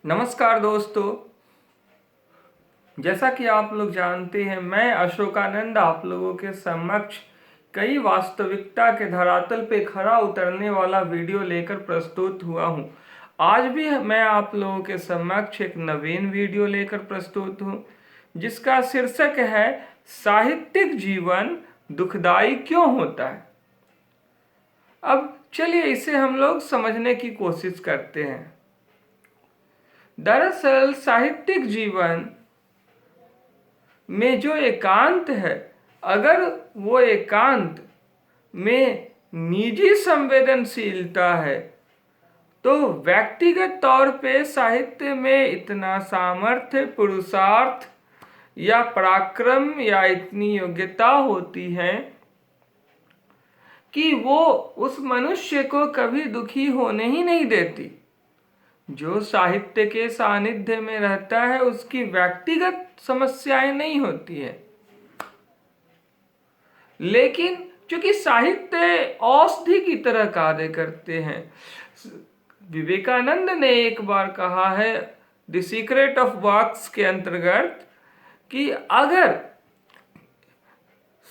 नमस्कार दोस्तों। जैसा कि आप लोग जानते हैं, मैं अशोकानंद आप लोगों के समक्ष कई वास्तविकता के धरातल पे खरा उतरने वाला वीडियो लेकर प्रस्तुत हुआ हूँ। आज भी मैं आप लोगों के समक्ष एक नवीन वीडियो लेकर प्रस्तुत हूँ, जिसका शीर्षक है साहित्यिक जीवन दुखदाई क्यों होता है। अब चलिए इसे हम लोग समझने की कोशिश करते हैं। दरअसल साहित्यिक जीवन में जो एकांत है, अगर वो एकांत में निजी संवेदनशीलता है तो व्यक्तिगत तौर पे साहित्य में इतना सामर्थ्य, पुरुषार्थ या पराक्रम या इतनी योग्यता होती है कि वो उस मनुष्य को कभी दुखी होने ही नहीं देती। जो साहित्य के सानिध्य में रहता है उसकी व्यक्तिगत समस्याएं नहीं होती है, लेकिन चूंकि साहित्य औषधि की तरह कार्य करते हैं। विवेकानंद ने एक बार कहा है द सीक्रेट ऑफ वर्क्स के अंतर्गत कि अगर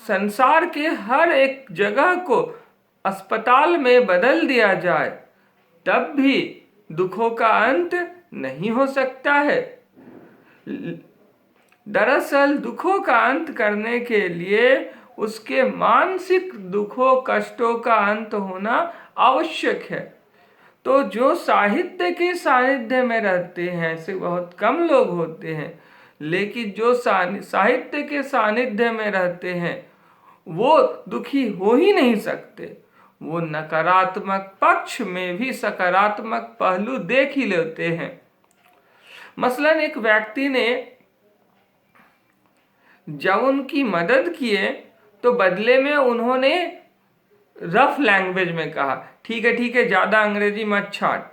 संसार के हर एक जगह को अस्पताल में बदल दिया जाए तब भी दुखों का अंत नहीं हो सकता है। दरअसल दुखों का अंत करने के लिए उसके मानसिक दुखों, कष्टों का अंत होना आवश्यक है। तो जो साहित्य के सानिध्य में रहते हैं, ऐसे बहुत कम लोग होते हैं, लेकिन जो साहित्य के सानिध्य में रहते हैं वो दुखी हो ही नहीं सकते। वो नकारात्मक पक्ष में भी सकारात्मक पहलू देख ही लेते हैं। मसलन एक व्यक्ति ने जब उनकी मदद किए तो बदले में उन्होंने रफ लैंग्वेज में कहा, ठीक है ज्यादा अंग्रेजी मत छाट।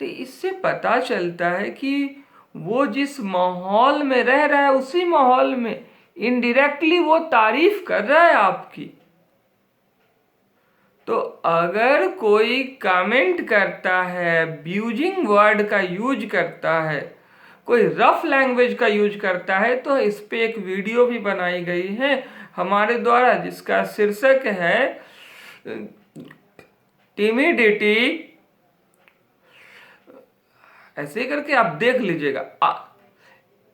तो इससे पता चलता है कि वो जिस माहौल में रह रहा है उसी माहौल में इनडायरेक्टली वो तारीफ कर रहा है आपकी। तो अगर कोई कमेंट करता है, अब्यूजिंग वर्ड का यूज करता है, कोई रफ लैंग्वेज का यूज करता है, तो इस पे एक वीडियो भी बनाई गई है हमारे द्वारा, जिसका शीर्षक है टिमिडिटी। ऐसे करके आप देख लीजिएगा।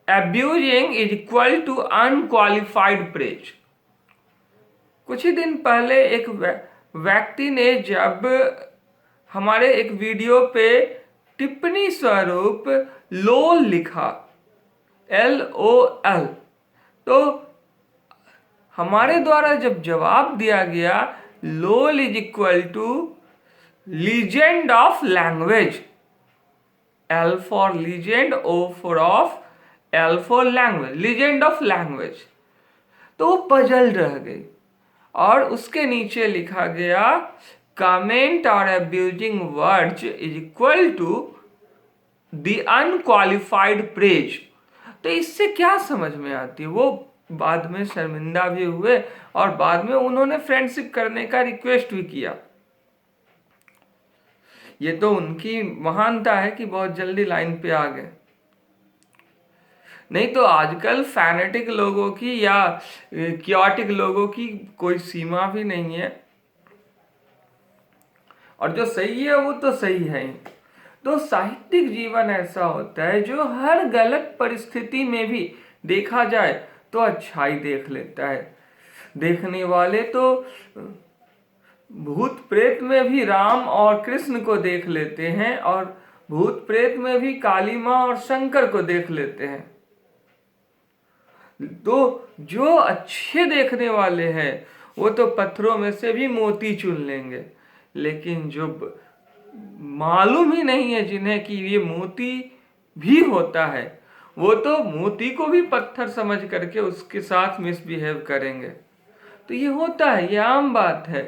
Abusing is equal to unqualified praise. कुछ ही दिन पहले एक व्यक्ति ने जब हमारे एक वीडियो पे टिप्पणी स्वरूप लोल लिखा, LOL, तो हमारे द्वारा जब जवाब दिया गया lol is equal to legend of language, L for legend, O for of, L for language, legend of language. तो वो पजल रह गई और उसके नीचे लिखा गया कमेंट और abusing words is equal to the unqualified praise. तो इससे क्या समझ में आती है? वो बाद में शर्मिंदा भी हुए और बाद में उन्होंने फ्रेंडशिप करने का रिक्वेस्ट भी किया। ये तो उनकी महानता है कि बहुत जल्दी लाइन पे आ गए, नहीं तो आजकल फैनेटिक लोगों की या क्योटिक लोगों की कोई सीमा भी नहीं है, और जो सही है वो तो सही है ही। तो साहित्यिक जीवन ऐसा होता है जो हर गलत परिस्थिति में भी देखा जाए तो अच्छाई देख लेता है। देखने वाले तो भूत प्रेत में भी राम और कृष्ण को देख लेते हैं और भूत प्रेत में भी काली माँ और शंकर को देख लेते हैं। तो जो अच्छे देखने वाले हैं वो तो पत्थरों में से भी मोती चुन लेंगे, लेकिन जो मालूम ही नहीं है जिन्हें कि ये मोती भी होता है, वो तो मोती को भी पत्थर समझ करके उसके साथ मिसबिहेव करेंगे। तो ये होता है, ये आम बात है।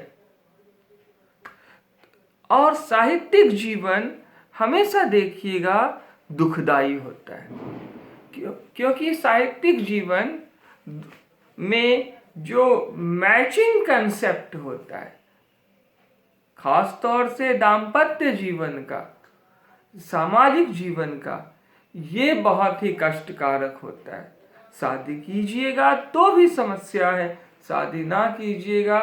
और साहित्यिक जीवन हमेशा देखिएगा दुखदाई होता है, क्योंकि साहित्यिक जीवन में जो मैचिंग कंसेप्ट होता है, खास तौर से दाम्पत्य जीवन का, सामाजिक जीवन का, ये बहुत ही कष्टकारक होता है। शादी कीजिएगा तो भी समस्या है, शादी ना कीजिएगा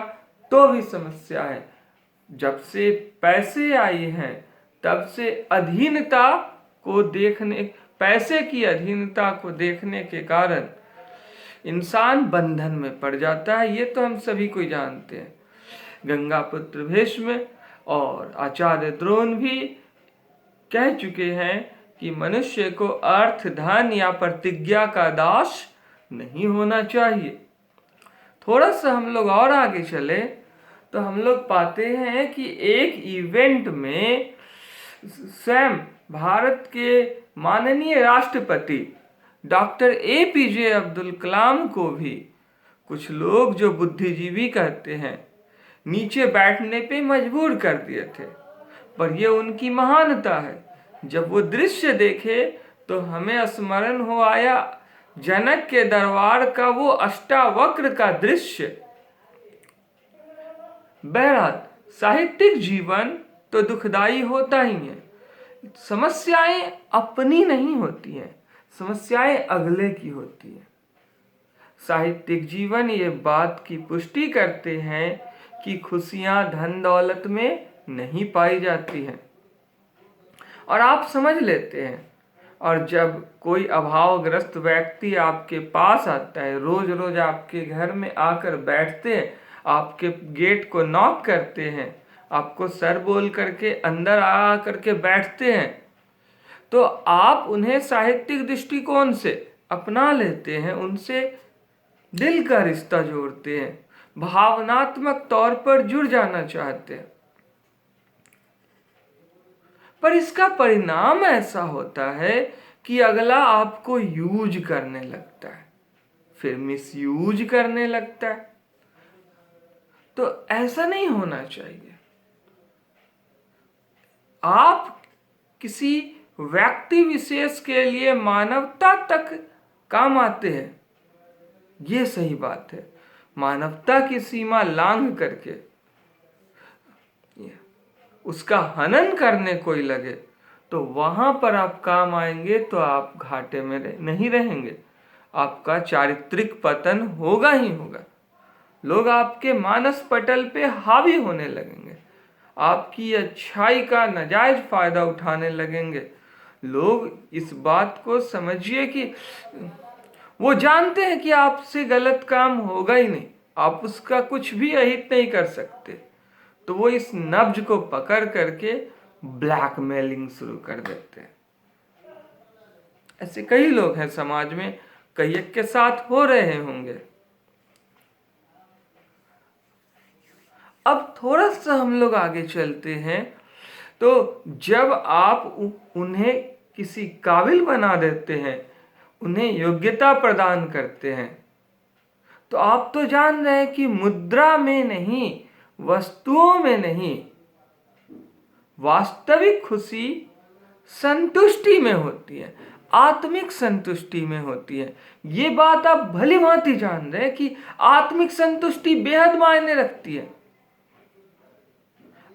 तो भी समस्या है। जब से पैसे आए हैं तब से अधीनता को देखने, पैसे की अधीनता को देखने के कारण इंसान बंधन में पड़ जाता है। ये तो हम सभी को जानते हैं। गंगापुत्र भीष्म और आचार्य द्रोण भी कह चुके हैं कि मनुष्य को अर्थ, धन या प्रतिज्ञा का दास नहीं होना चाहिए। थोड़ा सा हम लोग और आगे चले तो हम लोग पाते हैं कि एक इवेंट में स्वयं भारत के माननीय राष्ट्रपति डॉक्टर APJ अब्दुल कलाम को भी कुछ लोग जो बुद्धिजीवी कहते हैं नीचे बैठने पे मजबूर कर दिए थे। पर यह उनकी महानता है। जब वो दृश्य देखे तो हमें स्मरण हो आया जनक के दरबार का वो अष्टावक्र का दृश्य। बहरहाल साहित्यिक जीवन तो दुखदाई होता ही है। समस्याएं अपनी नहीं होती हैं, समस्याएं अगले की होती हैं। साहित्यिक जीवन ये बात की पुष्टि करते हैं कि खुशियां धन दौलत में नहीं पाई जाती हैं, और आप समझ लेते हैं। और जब कोई अभावग्रस्त व्यक्ति आपके पास आता है, रोज रोज आपके घर में आकर बैठते हैं, आपके गेट को नॉक करते हैं, आपको सर बोल करके अंदर आ करके बैठते हैं, तो आप उन्हें साहित्यिक दृष्टिकोण से अपना लेते हैं, उनसे दिल का रिश्ता जोड़ते हैं, भावनात्मक तौर पर जुड़ जाना चाहते हैं। पर इसका परिणाम ऐसा होता है कि अगला आपको यूज करने लगता है, फिर मिसयूज करने लगता है। तो ऐसा नहीं होना चाहिए। आप किसी व्यक्ति विशेष के लिए मानवता तक काम आते हैं, ये सही बात है। मानवता की सीमा लांघ करके उसका हनन करने कोई लगे तो वहां पर आप काम आएंगे तो आप घाटे में नहीं रहेंगे, आपका चारित्रिक पतन होगा ही होगा। लोग आपके मानस पटल पे हावी होने लगेंगे, आपकी अच्छाई का नाजायज फायदा उठाने लगेंगे। लोग इस बात को समझिए कि वो जानते हैं कि आपसे गलत काम होगा ही नहीं, आप उसका कुछ भी अहित नहीं कर सकते, तो वो इस नब्ज को पकड़ करके ब्लैकमेलिंग शुरू कर देते हैं। ऐसे कई लोग हैं समाज में, कई एक के साथ हो रहे होंगे। अब थोड़ा सा हम लोग आगे चलते हैं, तो जब आप उन्हें किसी काबिल बना देते हैं, उन्हें योग्यता प्रदान करते हैं, तो आप तो जान रहे हैं कि मुद्रा में नहीं, वस्तुओं में नहीं, वास्तविक खुशी संतुष्टि में होती है, आत्मिक संतुष्टि में होती है। ये बात आप भली भांति जान रहे हैं कि आत्मिक संतुष्टि बेहद मायने रखती है।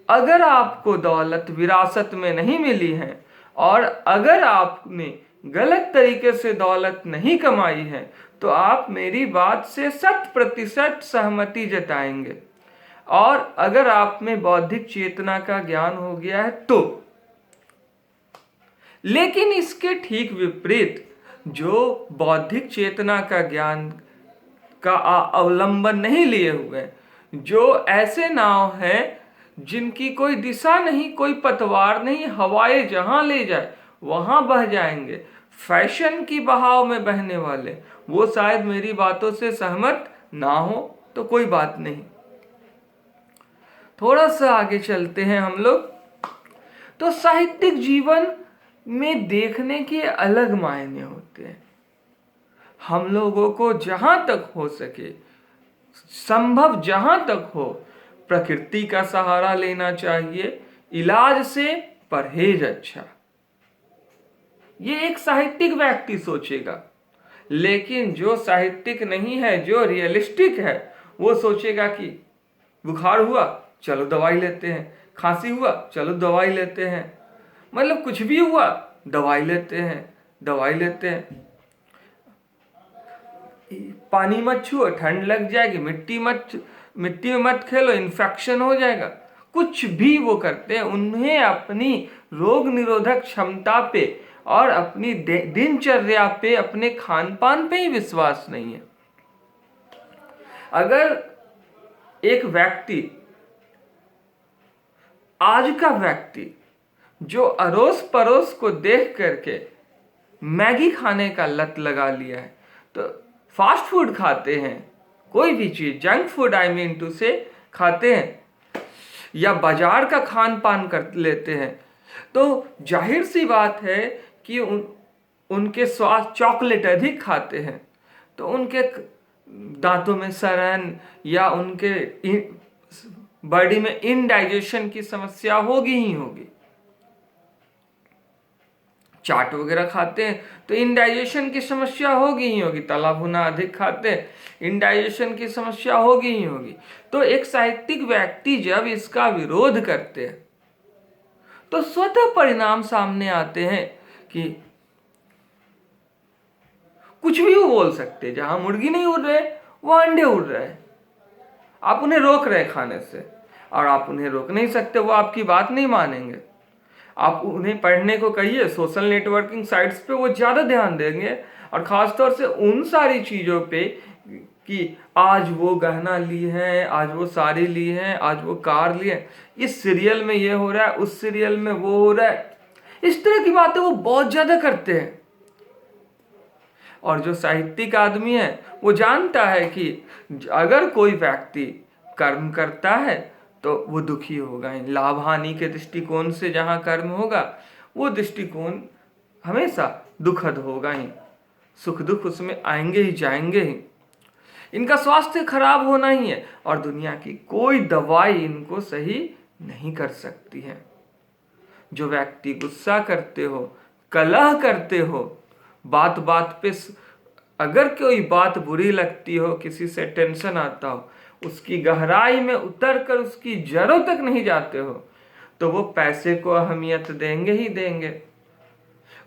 अगर आपको दौलत विरासत में नहीं मिली है और अगर आपने गलत तरीके से दौलत नहीं कमाई है, तो आप मेरी बात से 100% सहमति जताएंगे। और अगर आप में बौद्धिक चेतना का ज्ञान हो गया है तो। लेकिन इसके ठीक विपरीत, जो बौद्धिक चेतना का ज्ञान का अवलंबन नहीं लिए हुए, जो ऐसे नाव हैं जिनकी कोई दिशा नहीं, कोई पतवार नहीं, हवाएं जहां ले जाए वहां बह जाएंगे, फैशन की बहाव में बहने वाले, वो शायद मेरी बातों से सहमत ना हो तो कोई बात नहीं। थोड़ा सा आगे चलते हैं हम लोग, तो साहित्यिक जीवन में देखने के अलग मायने होते हैं। हम लोगों को जहां तक हो सके, संभव जहां तक हो, प्रकृति का सहारा लेना चाहिए। इलाज से परहेज अच्छा, ये एक साहित्यिक व्यक्ति सोचेगा। लेकिन जो साहित्यिक नहीं है, जो रियलिस्टिक है, वो सोचेगा कि बुखार हुआ चलो दवाई लेते हैं, खांसी हुआ चलो दवाई लेते हैं, मतलब कुछ भी हुआ दवाई लेते हैं, दवाई लेते हैं। पानी मत छुओ ठंड लग जाएगी, मिट्टी में मत खेलो इन्फेक्शन हो जाएगा। कुछ भी वो करते हैं, उन्हें अपनी रोग निरोधक क्षमता पे और अपनी दिनचर्या पे, अपने खान पान पे ही विश्वास नहीं है। अगर एक व्यक्ति, आज का व्यक्ति जो अड़ोस पड़ोस को देख करके मैगी खाने का लत लगा लिया है, तो फास्ट फूड खाते हैं, कोई भी चीज junk food I mean to say खाते हैं, या बाजार का खान पान कर लेते हैं, तो जाहिर सी बात है कि उनके स्वास्थ्य, चॉकलेट अधिक खाते हैं तो उनके दांतों में सड़न या उनके बॉडी में इनडाइजेशन की समस्या होगी ही होगी। चाट वगैरह खाते हैं तो इनडाइजेशन की समस्या होगी ही होगी। तला भुना अधिक खाते हैं, इनडाइजेशन की समस्या होगी ही होगी। तो एक साहित्यिक व्यक्ति जब इसका विरोध करते हैं तो स्वतः परिणाम सामने आते हैं कि कुछ भी वो बोल सकते, जहां मुर्गी नहीं उड़ रहे वहां अंडे उड़ रहे हैं। आप उन्हें रोक रहे खाने से, और आप उन्हें रोक नहीं सकते, वो आपकी बात नहीं मानेंगे। आप उन्हें पढ़ने को कहिए, सोशल नेटवर्किंग साइट्स पे वो ज़्यादा ध्यान देंगे, और ख़ासतौर से उन सारी चीज़ों पे कि आज वो गहना ली है, आज वो साड़ी ली है, आज वो कार ली है, इस सीरियल में ये हो रहा है, उस सीरियल में वो हो रहा है, इस तरह की बातें वो बहुत ज़्यादा करते हैं। और जो साहित्यिक आदमी है वो जानता है कि अगर कोई व्यक्ति कर्म करता है तो वो दुखी होगा ही। लाभ हानि के दृष्टिकोण से जहाँ कर्म होगा वो दृष्टिकोण हमेशा दुखद होगा ही, सुख दुख उसमें आएंगे ही जाएंगे ही। इनका स्वास्थ्य खराब होना ही है, और दुनिया की कोई दवाई इनको सही नहीं कर सकती है। जो व्यक्ति गुस्सा करते हो, कलह करते हो, बात बात पे अगर कोई बात बुरी लगती हो, किसी से टेंशन आता हो, उसकी गहराई में उतर कर उसकी जड़ों तक नहीं जाते हो, तो वो पैसे को अहमियत देंगे ही देंगे।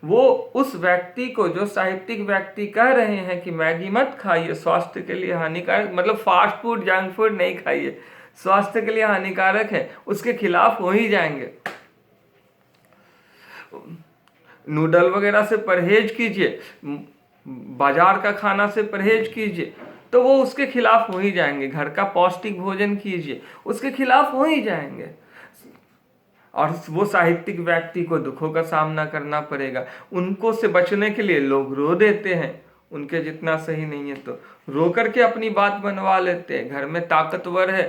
वो उस व्यक्ति को, जो साहित्यिक व्यक्ति कह रहे हैं कि मैगी मत खाइए, स्वास्थ्य के लिए हानिकारक, मतलब फास्ट फूड जंक फूड नहीं खाइए, स्वास्थ्य के लिए हानिकारक है, उसके खिलाफ हो ही जाएंगे। नूडल वगैरह से परहेज कीजिए, बाजार का खाना से परहेज कीजिए, तो वो उसके खिलाफ हो ही जाएंगे। घर का पौष्टिक भोजन कीजिए, उसके खिलाफ हो ही जाएंगे। और वो साहित्यिक व्यक्ति को दुखों का सामना करना पड़ेगा। उनको से बचने के लिए लोग रो देते हैं, उनके जितना सही नहीं है तो रो करके अपनी बात बनवा लेते हैं। घर में ताकतवर है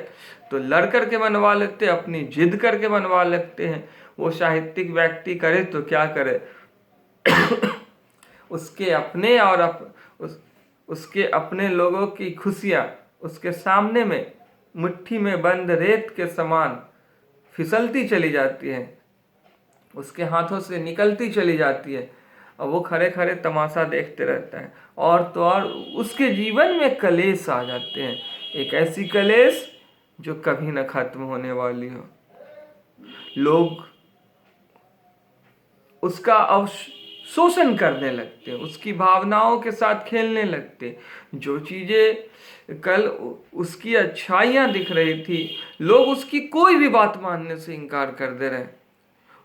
तो लड़ करके बनवा लेते हैं, अपनी जिद करके बनवा लेते हैं। वो साहित्यिक व्यक्ति करे तो क्या करे, उसके अपने और उसके अपने लोगों की खुशियां उसके सामने में मुट्ठी में बंद रेत के समान फिसलती चली जाती है, उसके हाथों से निकलती चली जाती है, और वो खड़े खड़े तमाशा देखते रहता है। और तो और उसके जीवन में कलेश आ जाते हैं, एक ऐसी कलेश जो कभी न खत्म होने वाली हो। लोग उसका शोषण करने लगते हैं, उसकी भावनाओं के साथ खेलने लगते हैं। जो चीजें कल उसकी अच्छाइयां दिख रही थी, लोग उसकी कोई भी बात मानने से इनकार कर दे रहे हैं,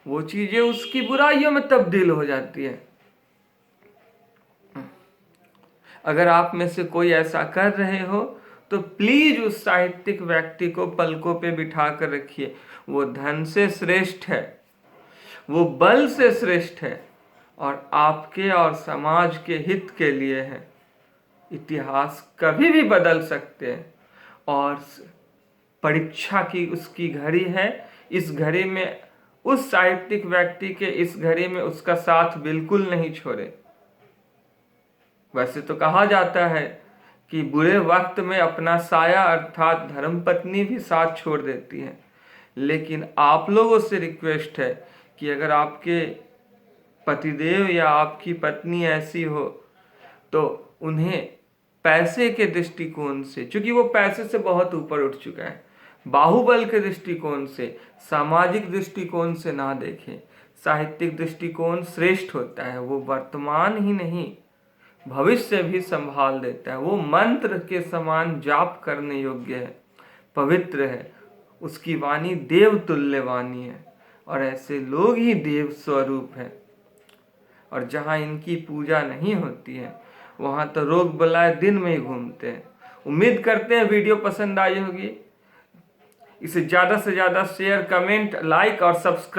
वो चीजें उसकी बुराइयों में तब्दील हो जाती है। अगर आप में से कोई ऐसा कर रहे हो तो प्लीज उस साहित्यिक व्यक्ति को पलकों पे बिठा कर रखिए। वो धन से श्रेष्ठ है, वो बल से श्रेष्ठ है, और आपके और समाज के हित के लिए है। इतिहास कभी भी बदल सकते हैं, और परीक्षा की उसकी घड़ी है। इस घड़ी में उस साहित्यिक व्यक्ति के इस घड़ी में उसका साथ बिल्कुल नहीं छोड़े। वैसे तो कहा जाता है कि बुरे वक्त में अपना साया अर्थात धर्मपत्नी भी साथ छोड़ देती है, लेकिन आप लोगों से रिक्वेस्ट है कि अगर आपके पतिदेव या आपकी पत्नी ऐसी हो तो उन्हें पैसे के दृष्टिकोण से, क्योंकि वो पैसे से बहुत ऊपर उठ चुका है, बाहुबल के दृष्टिकोण से, सामाजिक दृष्टिकोण से ना देखें। साहित्यिक दृष्टिकोण श्रेष्ठ होता है, वो वर्तमान ही नहीं भविष्य भी संभाल देता है। वो मंत्र के समान जाप करने योग्य है, पवित्र है, उसकी वाणी देव तुल्य वाणी है, और ऐसे लोग ही देव स्वरूप है। और जहाँ इनकी पूजा नहीं होती है वहाँ तो रोग बलाए दिन में ही घूमते हैं। उम्मीद करते हैं वीडियो पसंद आई होगी। इसे ज़्यादा से ज़्यादा शेयर, कमेंट, लाइक और सब्सक्राइब